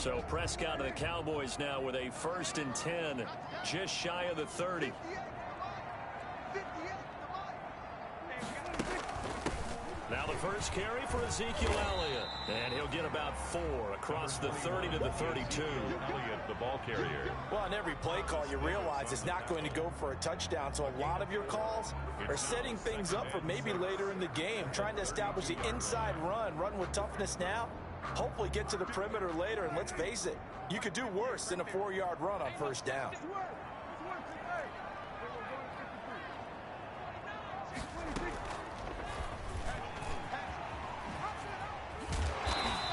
So Prescott of the Cowboys now with a 1st and 10, just shy of the 30. Now the first carry for Ezekiel Elliott. And he'll get about 4 across the 30 to the 32. Elliott, the ball carrier. Well, on every play call, you realize it's not going to go for a touchdown. So a lot of your calls are setting things up for maybe later in the game, trying to establish the inside run with toughness now, hopefully get to the perimeter later. And let's face it, you could do worse than a 4-yard run on first down.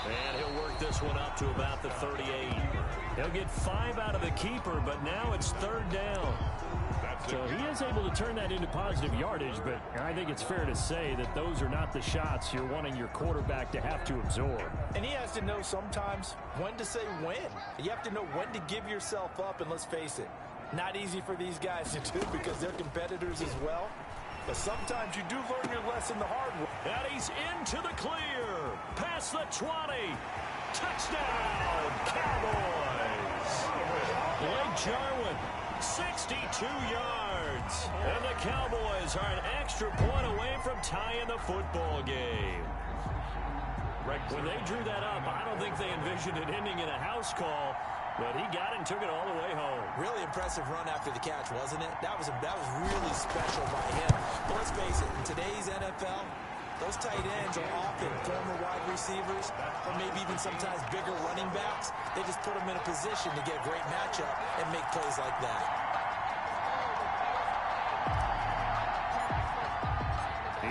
And he'll work this one up to about the 38. He'll get 5 out of the keeper, but now it's 3rd down. So he is able to turn that into positive yardage, but I think it's fair to say that those are not the shots you're wanting your quarterback to have to absorb. And he has to know sometimes when to say when. You have to know when to give yourself up, and let's face it, not easy for these guys to do because they're competitors as well. But sometimes you do learn your lesson the hard way. And he's into the clear. Past the 20. Touchdown, Cowboys. Blake Jarwin, 62 yards. And the Cowboys are an extra point away from tying the football game. When they drew that up, I don't think they envisioned it ending in a house call. But he got it and took it all the way home. Really impressive run after the catch, wasn't it? That was really special by him. But let's face it, in today's NFL, those tight ends are often former wide receivers or maybe even sometimes bigger running backs. They just put them in a position to get a great matchup and make plays like that.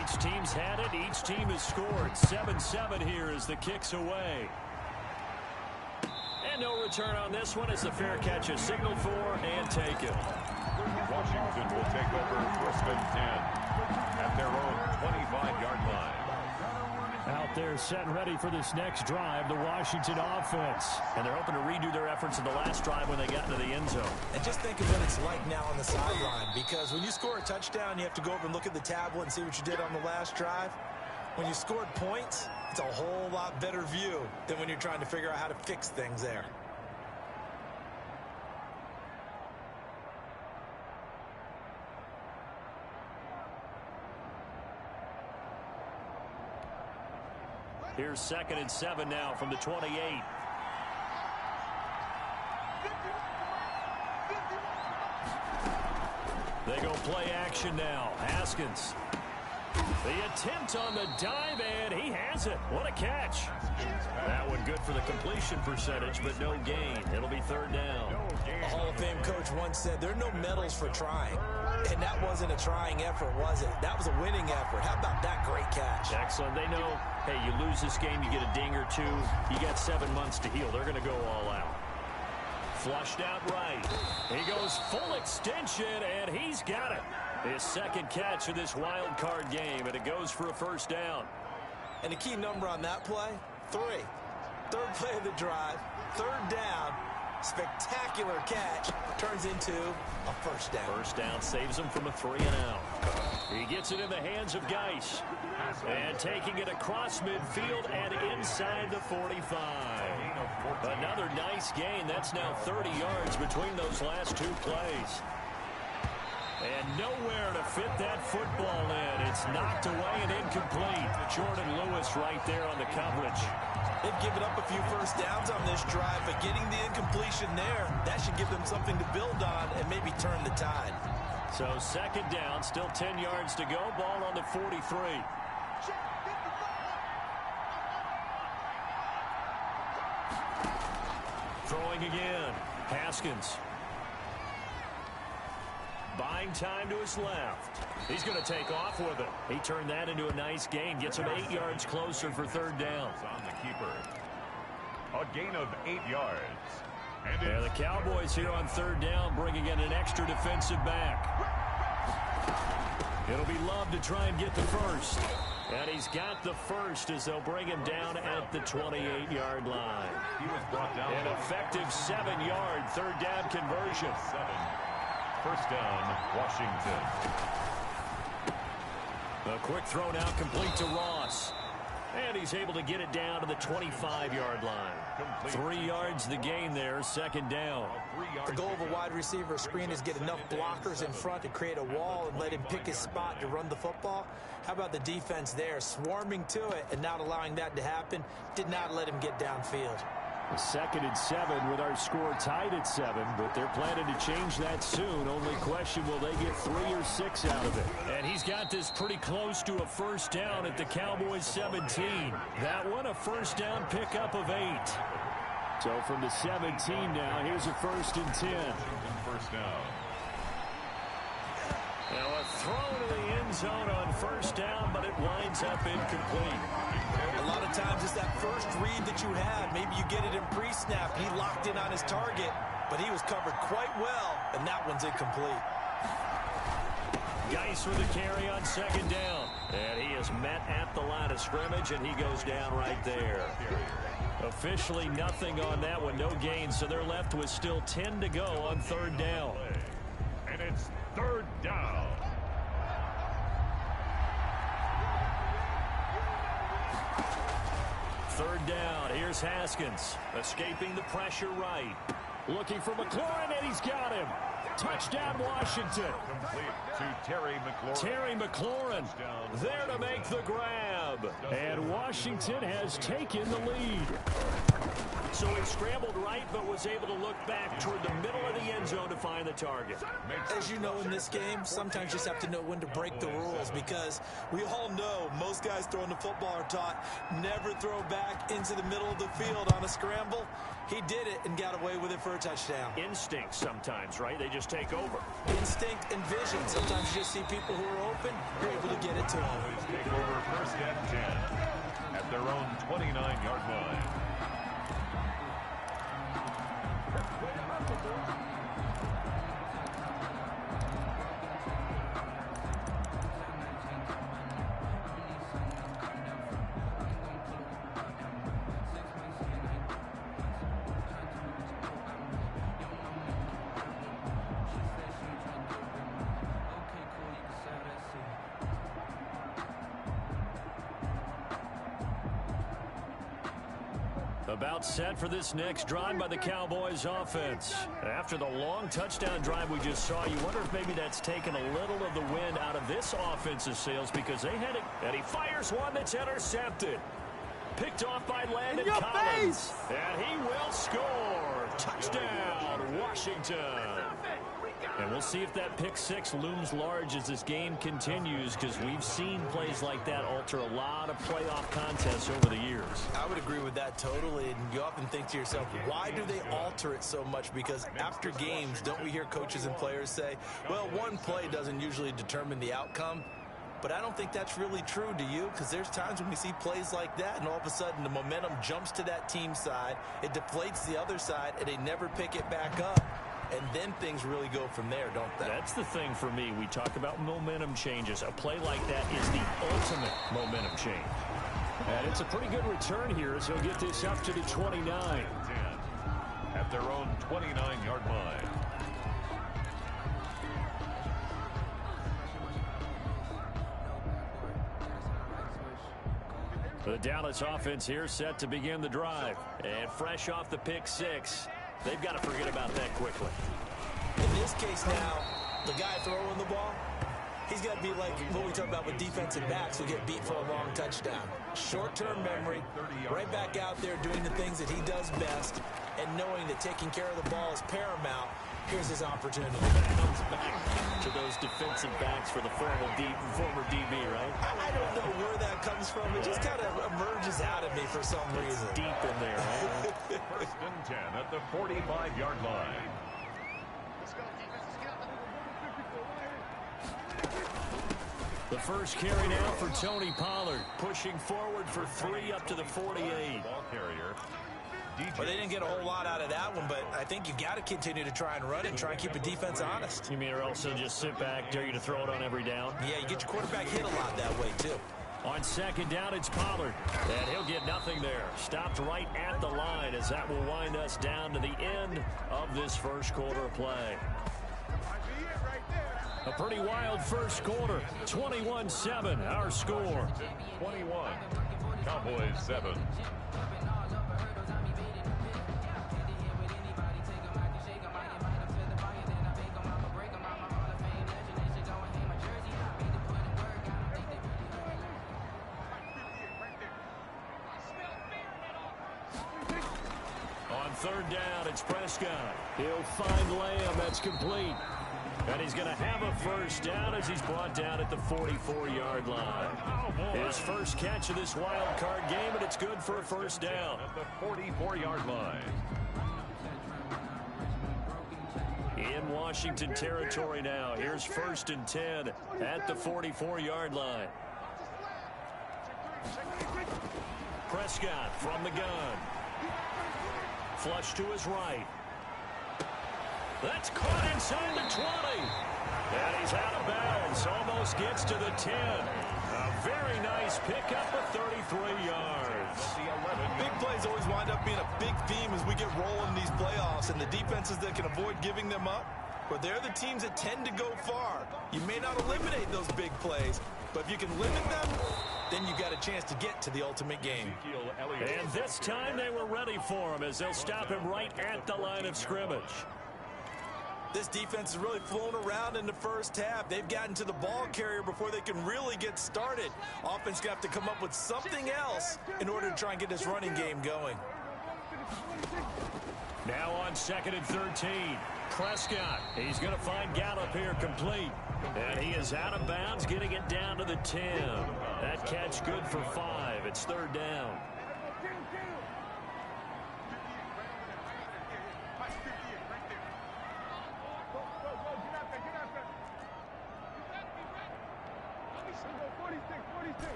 Each team's had it. Each team has scored. 7-7 here as the kick's away. And no return on this one as the fair catch is signaled for and taken. Washington will take over 1st and 10 at their own 25-yard line. Out there set and ready for this next drive, the Washington offense. And they're hoping to redo their efforts in the last drive when they got into the end zone. And just think of what it's like now on the sideline, because when you score a touchdown, you have to go over and look at the tablet and see what you did on the last drive. When you scored points, it's a whole lot better view than when you're trying to figure out how to fix things there. Here's 2nd and 7 now from the 28. They go play action now. Haskins. The attempt on the dive, and he has it. What a catch. That one good for the completion percentage, but no gain. It'll be 3rd down. A Hall of Fame coach once said, there are no medals for trying. And that wasn't a trying effort, was it? That was a winning effort. How about that great catch? Excellent. They know, hey, you lose this game, you get a ding or 2. You got 7 months to heal. They're going to go all out. Flushed out right. He goes full extension, and he's got it. His 2nd catch of this wild card game, and it goes for a 1st down. And the key number on that play, 3. 3rd play of the drive, 3rd down, spectacular catch, turns into a 1st down. 1st down saves him from a 3 and out. He gets it in the hands of Geis. And taking it across midfield and inside the 45. Another nice gain. That's now 30 yards between those last 2 plays. And nowhere to fit that football in. It's knocked away and incomplete. Jordan Lewis right there on the coverage. They've given up a few 1st downs on this drive, but getting the incompletion there, that should give them something to build on and maybe turn the tide. So 2nd down, still 10 yards to go. Ball on the 43. Throwing again. Haskins. Buying time to his left. He's going to take off with it. He turned that into a nice gain. Gets him 8 yards closer for 3rd down. On the keeper. A gain of 8 yards. And the Cowboys here on 3rd down bringing in an extra defensive back. It'll be Love to try and get the 1st. And he's got the 1st as they'll bring him down at the 28-yard line. He was brought down. An effective 7-yard 3rd down conversion. 1st down, Washington. A quick throw now complete to Ross. And he's able to get it down to the 25-yard line. 3 yards the gain there, second down. The goal of a wide receiver screen is get enough blockers in front to create a wall and let him pick his spot to run the football. How about the defense there, swarming to it and not allowing that to happen? Did not let him get downfield. A 2nd and 7 with our score tied at 7, but they're planning to change that soon. Only question, will they get 3 or 6 out of it? And he's got this pretty close to a first down at the Cowboys 17. That one a first down pickup of 8. So from the 17 now, here's a 1st and 10. First down. Now a throw to the end zone on first down, but it winds up incomplete. A lot of times it's that first read that you have. Maybe you get it in pre-snap. He locked in on his target, but he was covered quite well, and that one's incomplete. Geis with the carry on second down. And he is met at the line of scrimmage, and he goes down right there. Officially nothing on that one, no gain, so they're left with still 10 to go on third down. And it's third down. Third down, here's Haskins, escaping the pressure right. Looking for McLaurin, and he's got him. Touchdown, Washington. Complete to Terry McLaurin. Terry McLaurin there to make the grab. And Washington has taken the lead. So he scrambled right, but was able to look back toward the middle of the end zone to find the target. As you know, in this game, sometimes you just have to know when to break the rules, because we all know most guys throwing the football are taught never throw back into the middle of the field on a scramble. He did it and got away with it for a touchdown. Instinct sometimes, right? They just take over. Instinct and vision. Sometimes you just see people who are open, you're able to get it to them. Take over first and 10 at their own 29-yard line. About set for this next drive by the Cowboys offense. After the long touchdown drive we just saw, you wonder if maybe that's taken a little of the wind out of this offensive sails, because they had it, and he fires one that's intercepted. Picked off by Landon Collins. And he will score. Touchdown, Washington. And we'll see if that pick six looms large as this game continues, because we've seen plays like that alter a lot of playoff contests over the years. I would agree with that totally. And you often think to yourself, why do they alter it so much? Because after games, don't we hear coaches and players say, well, one play doesn't usually determine the outcome? But I don't think that's really true, do you? Because there's times when we see plays like that, and all of a sudden the momentum jumps to that team side, it deflates the other side, and they never pick it back up. And then things really go from there, don't they? That's the thing for me. We talk about momentum changes. A play like that is the ultimate momentum change. And it's a pretty good return here as he'll get this up to the 29. 10 at their own 29-yard line. The Dallas offense here set to begin the drive. And fresh off the pick six, they've got to forget about that quickly. In this case now, the guy throwing the ball, he's got to be like what we talk about with defensive backs who get beat for a long touchdown. Short-term memory, right back out there doing the things that he does best, and knowing that taking care of the ball is paramount. Here's his opportunity. Comes back to those defensive backs for the former DB, right? I don't know where that comes from. It just kind of emerges out of me for some reason. Deep in there, right? First and 10 at the 45-yard line. The first carry now for Tony Pollard, pushing forward for 3 up to the 48. Ball carrier. Well, they didn't get a whole lot out of that one, but I think you got to continue to try and run it and try and keep a defense honest. You mean or also just sit back, dare you to throw it on every down? Yeah, you get your quarterback hit a lot that way, too. On second down, it's Pollard. And he'll get nothing there. Stopped right at the line as that will wind us down to the end of this first quarter of play. A pretty wild first quarter. 21-7, our score. 21. Cowboys 7. On third down, it's Prescott. He'll find Lamb. That's complete. And he's going to have a first down as he's brought down at the 44-yard line. His first catch of this wild card game, and it's good for a first down. At the 44-yard line. In Washington territory now. Here's 1st and 10 at the 44-yard line. Prescott from the gun. Flush to his right. That's caught inside the 20. And he's out of bounds. Almost gets to the 10. A very nice pickup of 33 yards. Big plays always wind up being a big theme as we get rolling in these playoffs, and the defenses that can avoid giving them up, but they're the teams that tend to go far. You may not eliminate those big plays, but if you can limit them, then you got a chance to get to the ultimate game. And this time they were ready for him as they'll stop him right at the line of scrimmage. This defense has really flown around in the first half. They've gotten to the ball carrier before they can really get started. Offense going to have to come up with something else in order to try and get this running game going. Now on 2nd and 13. Prescott. He's going to find Gallup here complete. And he is out of bounds, getting it down to the 10. That catch good for 5. It's 3rd down.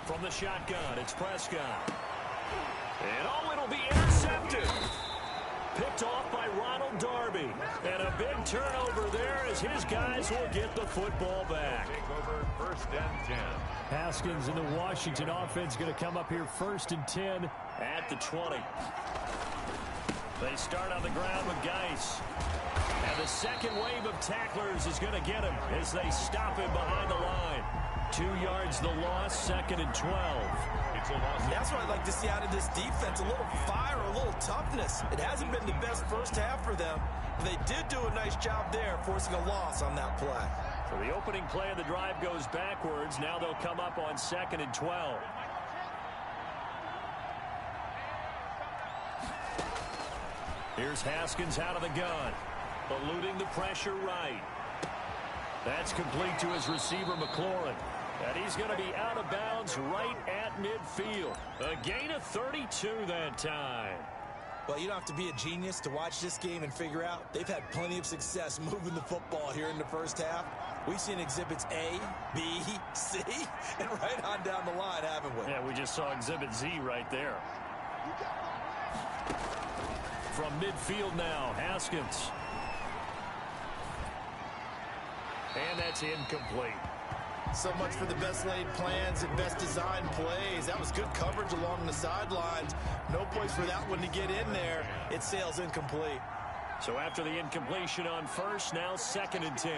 From the shotgun, it's Prescott. And oh, it'll be intercepted. Picked off by Ronald Darby. And a big turnover there as his guys will get the football back. Over 1st and 10. Haskins and the Washington offense going to come up here 1st and 10 at the 20. They start on the ground with Geis. And the second wave of tacklers is going to get him as they stop him behind the line. 2 yards the loss, 2nd and 12. It's a loss. That's what I'd like to see out of this defense, a little fire, a little toughness. It hasn't been the best first half for them, but they did do a nice job there, forcing a loss on that play. So the opening play of the drive goes backwards. Now they'll come up on 2nd and 12. Here's Haskins out of the gun, eluding the pressure right. That's complete to his receiver, McLaurin. And he's going to be out of bounds right at midfield. A gain of 32 that time. Well, you don't have to be a genius to watch this game and figure out they've had plenty of success moving the football here in the first half. We've seen exhibits A, B, C, and right on down the line, haven't we? Yeah, we just saw exhibit Z right there. From midfield now, Haskins. And that's incomplete. So much for the best laid plans and best designed plays. That was good coverage along the sidelines. No place for that one to get in there. It sails incomplete. So after the incompletion on first, now 2nd and 10.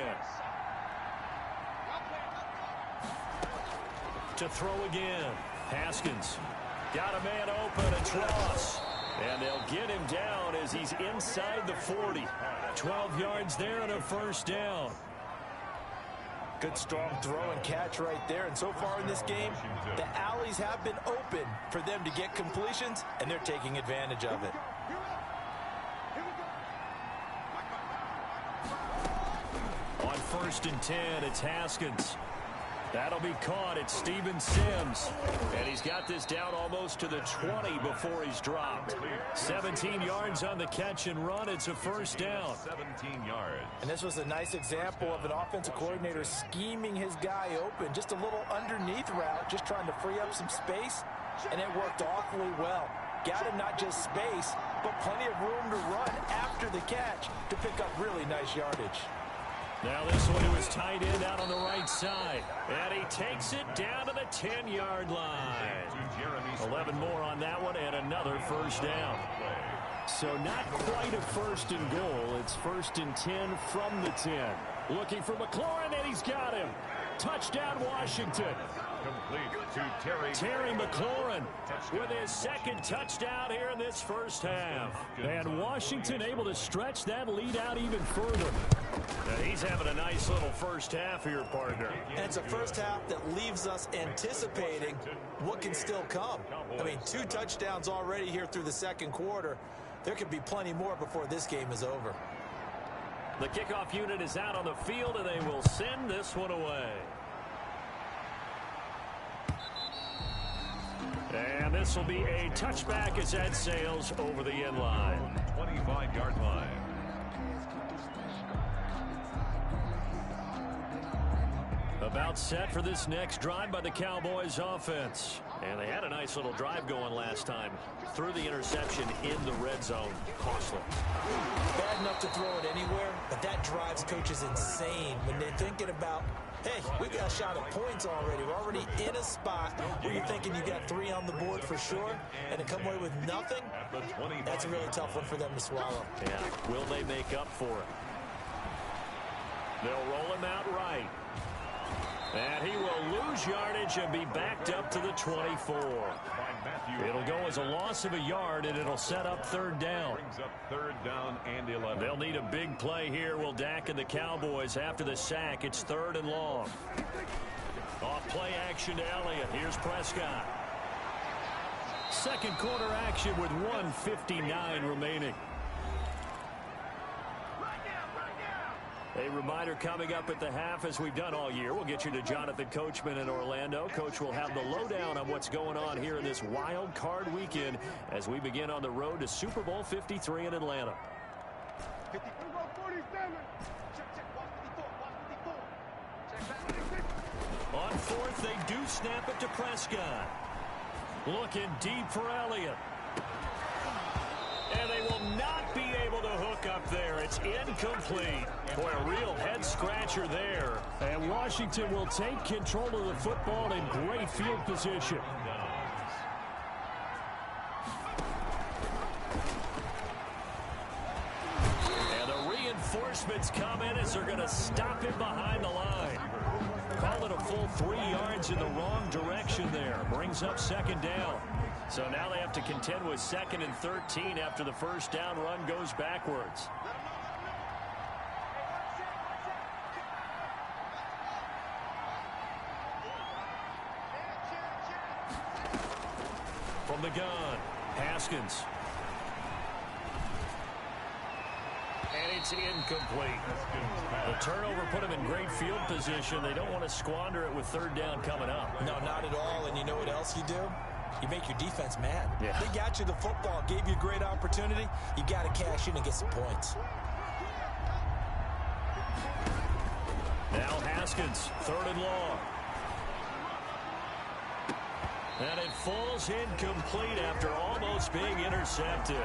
To throw again. Haskins. Got a man open. It's Ross. And they'll get him down as he's inside the 40. 12 yards there and a first down. Good strong throw and catch right there. And so far in this game, the alleys have been open for them to get completions, and they're taking advantage of it. On 1st and 10, it's Haskins. That'll be caught. It's Steven Sims. And he's got this down almost to the 20 before he's dropped. 17 yards on the catch and run. It's a first down. 17 yards. And this was a nice example of an offensive coordinator scheming his guy open. Just a little underneath route, just trying to free up some space. And it worked awfully well. Got him not just space, but plenty of room to run after the catch to pick up really nice yardage. Now this one to his tight end out on the right side. And he takes it down to the 10-yard line. 11 more on that one and another first down. So not quite a 1st and goal. It's 1st and 10 from the 10. Looking for McLaurin, and he's got him. Touchdown, Washington. Complete to Terry McLaurin with his second touchdown here in this first half. And Washington able to stretch that lead out even further. Now he's having a nice little first half here, partner. And it's a first half that leaves us anticipating what can still come. I mean, 2 touchdowns already here through the second quarter. There could be plenty more before this game is over. The kickoff unit is out on the field, and they will send this one away. And this will be a touchback as that sails over the end line. 25-yard line. About set for this next drive by the Cowboys offense. And they had a nice little drive going last time. Threw the interception in the red zone. Costly. Bad enough to throw it anywhere, but that drives coaches insane when they're thinking about, hey, we got a shot at points already. We're already in a spot where you're thinking you got 3 on the board for sure, and to come away with nothing, that's a really tough one for them to swallow. Yeah, will they make up for it? They'll roll him out right. And he will lose yardage and be backed up to the 24. It'll go as a loss of a yard, and it'll set up 3rd down. Brings up 3rd down and 11. They'll need a big play here, will Dak and the Cowboys after the sack. It's 3rd and long. Off play action to Elliott. Here's Prescott. Second quarter action with 1:59 remaining. A reminder coming up at the half, as we've done all year. We'll get you to Jonathan Coachman in Orlando. Coach will have the lowdown on what's going on here in this wild card weekend as we begin on the road to Super Bowl 53 in Atlanta. On 4th, they do snap it to Prescott. Looking deep for Elliott. And they will not be able to hook up there. It's incomplete. Boy, a real head-scratcher there. And Washington will take control of the football in great field position. And the reinforcements come in as they're going to stop him behind the line. Call it a full 3 yards in the wrong direction there. Brings up 2nd down. So now they have to contend with 2nd and 13 after the first down run goes backwards. From the gun, Haskins. And it's incomplete. The turnover put him in great field position. They don't want to squander it with 3rd down coming up. No, not at all. And you know what else you do? You make your defense mad. Yeah. They got you the football, gave you a great opportunity. You got to cash in and get some points. Now Haskins, 3rd and long. And it falls incomplete after almost being intercepted.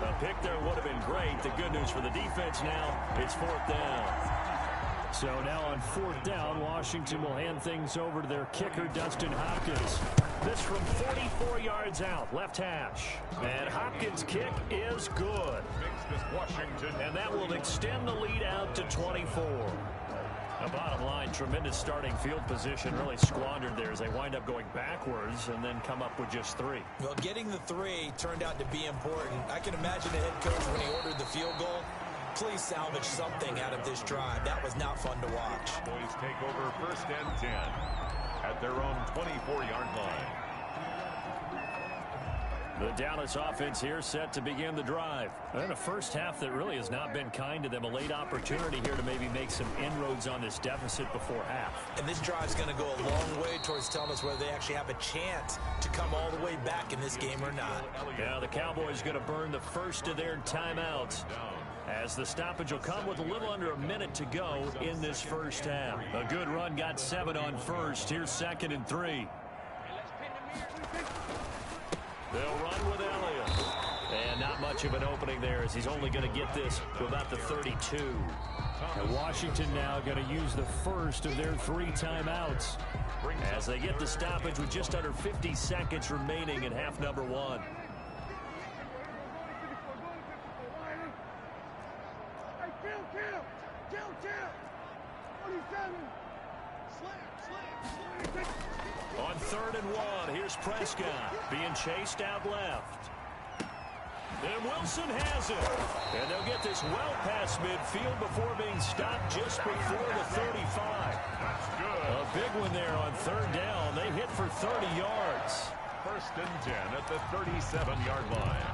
A pick there would have been great. The good news for the defense now, it's 4th down. So now on 4th down, Washington will hand things over to their kicker, Dustin Hopkins. This from 44 yards out, left hash. And Hopkins' kick is good. And that will extend the lead out to 24. The bottom line, tremendous starting field position, really squandered there as they wind up going backwards and then come up with just 3. Well, getting the 3 turned out to be important. I can imagine the head coach when he ordered the field goal. Please salvage something out of this drive. That was not fun to watch. Boys take over 1st and 10 at their own 24-yard line. The Dallas offense here set to begin the drive. And a first half that really has not been kind to them. A late opportunity here to maybe make some inroads on this deficit before half. And this drive's going to go a long way towards telling us whether they actually have a chance to come all the way back in this game or not. Now the Cowboys going to burn the first of their timeouts, as the stoppage will come with a little under a minute to go in this first half. A good run got 7 on first. Here's 2nd and 3. They'll run with Elliott. And not much of an opening there, as he's only going to get this to about the 32. And Washington now going to use the first of their 3 timeouts, as they get the stoppage with just under 50 seconds remaining in half number 1. Here's Prescott being chased out left. And Wilson has it. And they'll get this well past midfield before being stopped just before the 35. That's good. A big one there on third down. They hit for 30 yards. First and 10 at the 37-yard line.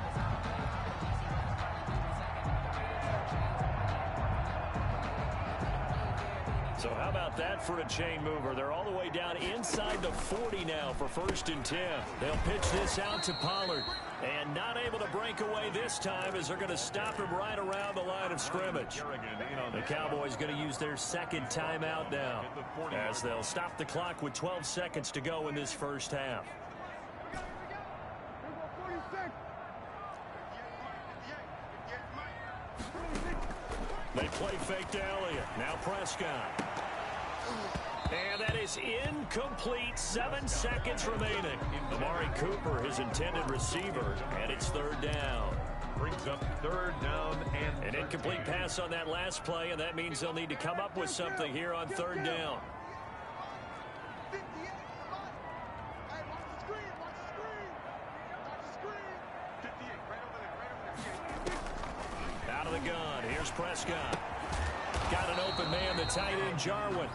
So how about that for a chain mover? They're all the way down inside the 40 now for first and 10. They'll pitch this out to Pollard. And not able to break away this time as they're going to stop him right around the line of scrimmage. The Cowboys going to use their second timeout now as they'll stop the clock with 12 seconds to go in this first half. They play fake to Elliott. Now Prescott. And that is incomplete. 7 seconds remaining. Amari Cooper, his intended receiver, and it's third down. Brings up third down and An incomplete pass on that last play, and that means they'll need to come up with something here on third down. Out of the gun. Here's Prescott. Got an open man, the tight end, Jarwin.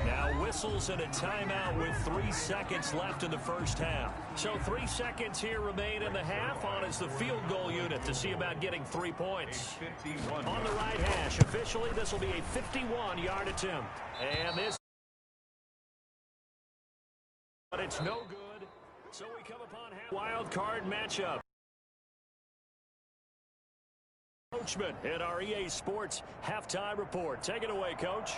Now whistles and a timeout with 3 seconds left in the first half. So 3 seconds here remain in the half on as the field goal unit to see about getting 3 points. On the right hash, officially this will be a 51-yard attempt. And this, but it's no good. So we come upon a wild card matchup. Coachman at our EA Sports halftime report. Take it away, Coach.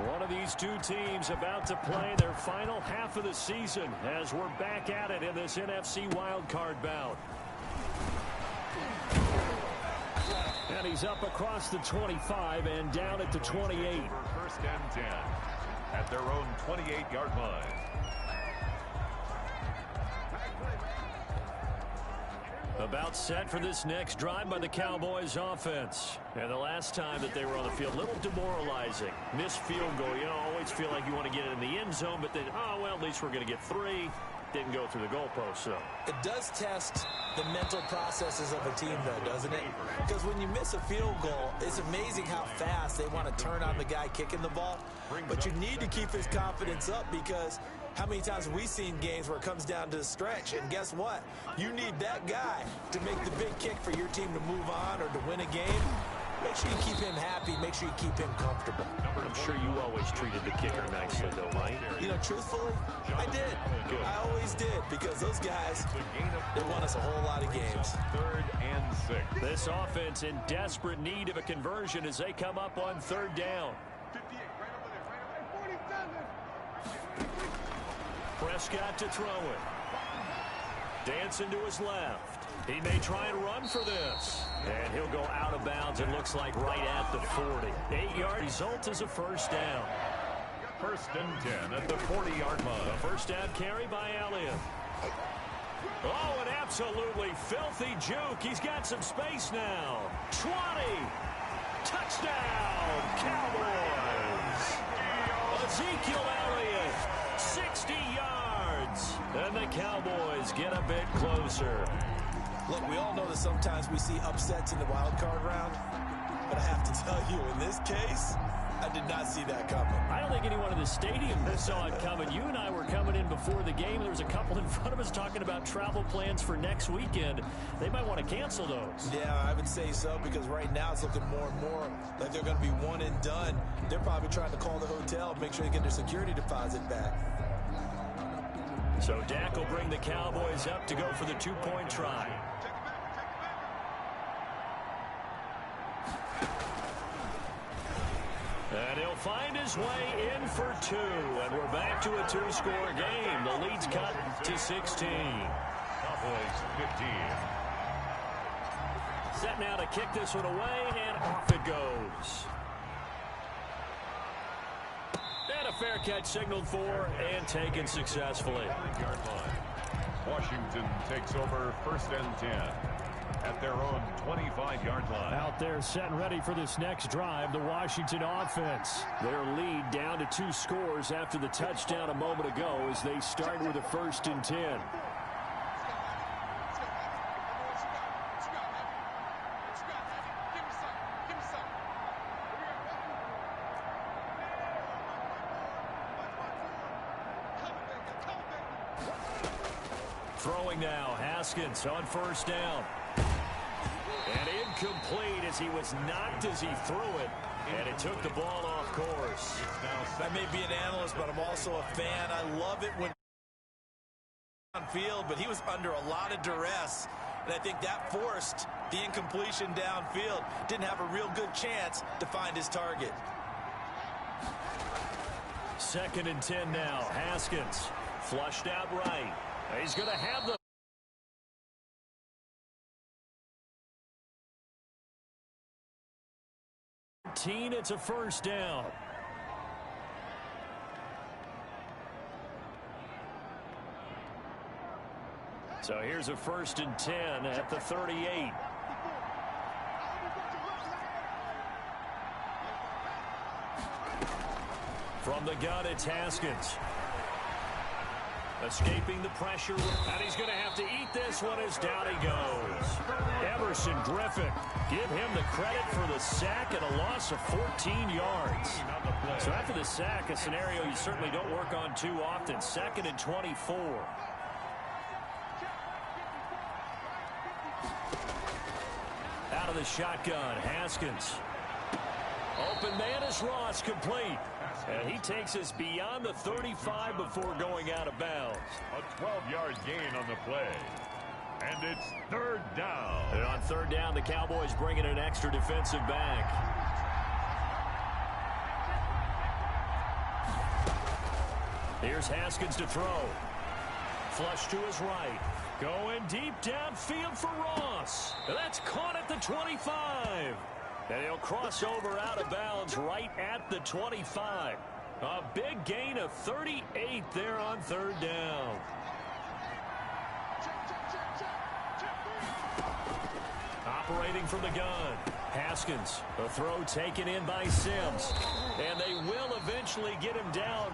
One of these two teams about to play their final half of the season as we're back at it in this NFC wildcard bout. And he's up across the 25 and down at the 28. First and 10 at their own 28-yard line. About set for this next drive by the Cowboys offense. And the last time that they were on the field, a little demoralizing. Missed field goal. You know, always feel like you want to get it in the end zone, but then, oh, well, at least we're going to get 3. Didn't go through the goalpost, so. It does test the mental processes of a team, though, doesn't it? Because when you miss a field goal, it's amazing how fast they want to turn on the guy kicking the ball. But you need to keep his confidence up because how many times have we seen games where it comes down to the stretch? And guess what? You need that guy to make the big kick for your team to move on or to win a game. Make sure you keep him happy. Make sure you keep him comfortable. I'm sure you always treated the kicker nicely, though, right? You know, truthfully, I did. Good. I always did because those guys, they won us a whole lot of games. Third and 6. This offense in desperate need of a conversion as they come up on third down. Prescott to throw it. Dancing to his left. He may try and run for this. And he'll go out of bounds, it looks like, right at the 40. 8-yard result is a first down. First and 10 at the 40-yard line. The first down carry by Elliott. Oh, an absolutely filthy juke. He's got some space now. 20. Touchdown, Cowboys. Ezekiel Elliott, 60 yards. And the Cowboys get a bit closer. Look, we all know that sometimes we see upsets in the wild card round, but I have to tell you, in this case, I did not see that coming. I don't think anyone in the stadium saw it coming. You and I were coming in before the game. There was a couple in front of us talking about travel plans for next weekend. They might want to cancel those. Yeah, I would say so because right now it's looking more and more like they're going to be one and done. They're probably trying to call the hotel, make sure they get their security deposit back. So Dak will bring the Cowboys up to go for the two-point try. And he'll find his way in for 2. And we're back to a 2-score game. The lead's cut to 16. Cowboys 15. Set now to kick this one away, and off it goes. And a fair catch signaled for and taken successfully. Yard line. Washington takes over first and 10. at their own 25-yard line. Out there set and ready for this next drive, the Washington offense. Their lead down to 2 scores after the touchdown a moment ago as they start with a 1st and 10. Throwing now, Haskins on 1st down. And incomplete as he was knocked as he threw it. And it took the ball off course. I may be an analyst, but I'm also a fan. I love it when on field, but he was under a lot of duress. And I think that forced the incompletion downfield. Didn't have a real good chance to find his target. 2nd and 10 now. Haskins flushed out right. He's going to have the 13. It's a 1st down. So here's a 1st and 10 at the 38. From the gun, it's Haskins. Escaping the pressure, and he's going to have to eat this one as down he goes. Emerson Griffin, give him the credit for the sack and a loss of 14 yards. So after the sack, a scenario you certainly don't work on too often. 2nd and 24. Out of the shotgun, Haskins. Open man is Ross, complete. And he takes us beyond the 35 before going out of bounds. A 12-yard gain on the play. And it's 3rd down. And on 3rd down, the Cowboys bring in an extra defensive back. Here's Haskins to throw. Flush to his right. Going deep downfield for Ross. And that's caught at the 25. And he'll cross over out of bounds right at the 25. A big gain of 38 there on 3rd down. Operating from the gun. Haskins, a throw taken in by Sims. And they will eventually get him down.